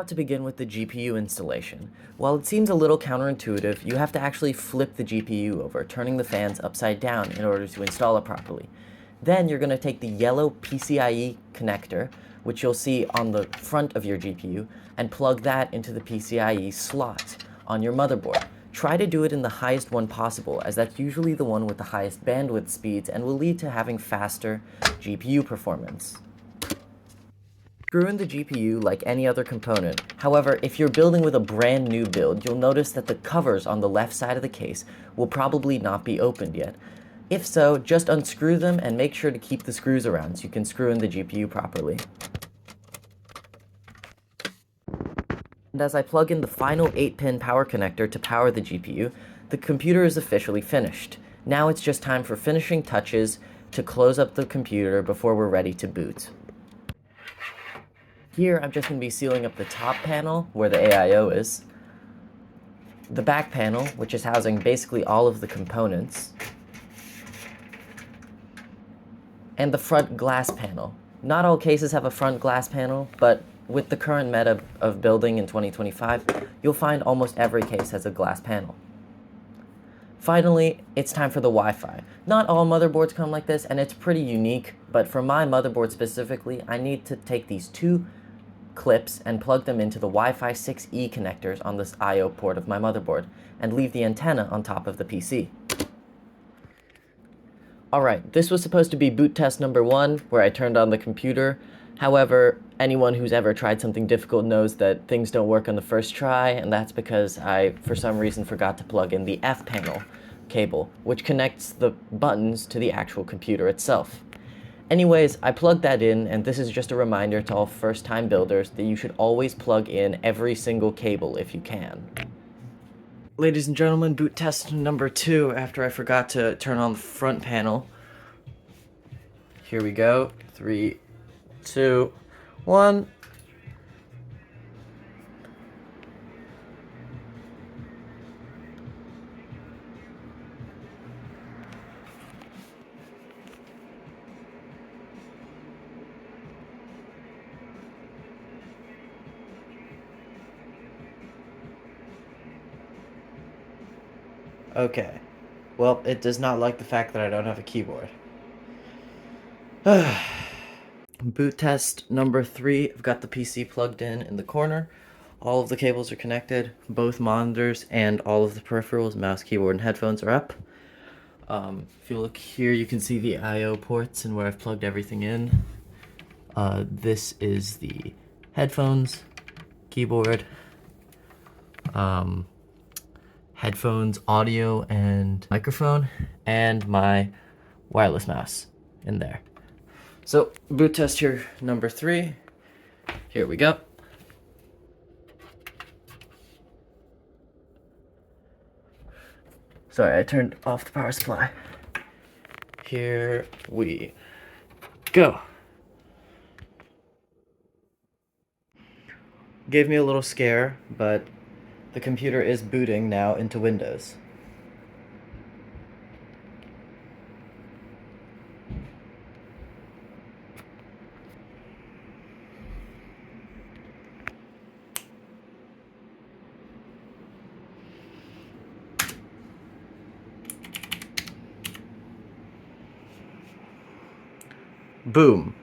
To begin with the GPU installation. While it seems a little counterintuitive, you have to actually flip the GPU over, turning the fans upside down in order to install it properly. Then you're going to take the yellow PCIe connector, which you'll see on the front of your GPU, and plug that into the PCIe slot on your motherboard. Try to do it in the highest one possible, as that's usually the one with the highest bandwidth speeds and will lead to having faster GPU performance. Screw in the GPU like any other component. However, if you're building with a brand new build, you'll notice that the covers on the left side of the case will probably not be opened yet. If so, just unscrew them and make sure to keep the screws around so you can screw in the GPU properly. And as I plug in the final 8-pin power connector to power the GPU, the computer is officially finished. Now it's just time for finishing touches to close up the computer before we're ready to boot. Here, I'm just going to be sealing up the top panel, where the AIO is, the back panel, which is housing basically all of the components, and the front glass panel. Not all cases have a front glass panel, but with the current meta of building in 2025, you'll find almost every case has a glass panel. Finally, it's time for the Wi-Fi. Not all motherboards come like this, and it's pretty unique, but for my motherboard specifically, I need to take these two clips and plug them into the Wi-Fi 6E connectors on this I/O port of my motherboard, and leave the antenna on top of the PC. Alright, this was supposed to be boot test number 1, where I turned on the computer. However, anyone who's ever tried something difficult knows that things don't work on the first try, and that's because I, for some reason, forgot to plug in the F panel cable, which connects the buttons to the actual computer itself. Anyways, I plugged that in, and this is just a reminder to all first-time builders that you should always plug in every single cable if you can. Ladies and gentlemen, boot test number 2 after I forgot to turn on the front panel. Here we go. 3, 2, 1. Okay. Well, it does not like the fact that I don't have a keyboard. Boot test number 3. I've got the PC plugged in the corner. All of the cables are connected. Both monitors and all of the peripherals, mouse, keyboard, and headphones are up. If you look here, you can see the I/O ports and where I've plugged everything in. This is the headphones, keyboard, headphones, audio, and microphone, and my wireless mouse in there. So, boot test here, number 3. Here we go. Sorry, I turned off the power supply. Here we go. Gave me a little scare, but the computer is booting now into Windows. Boom.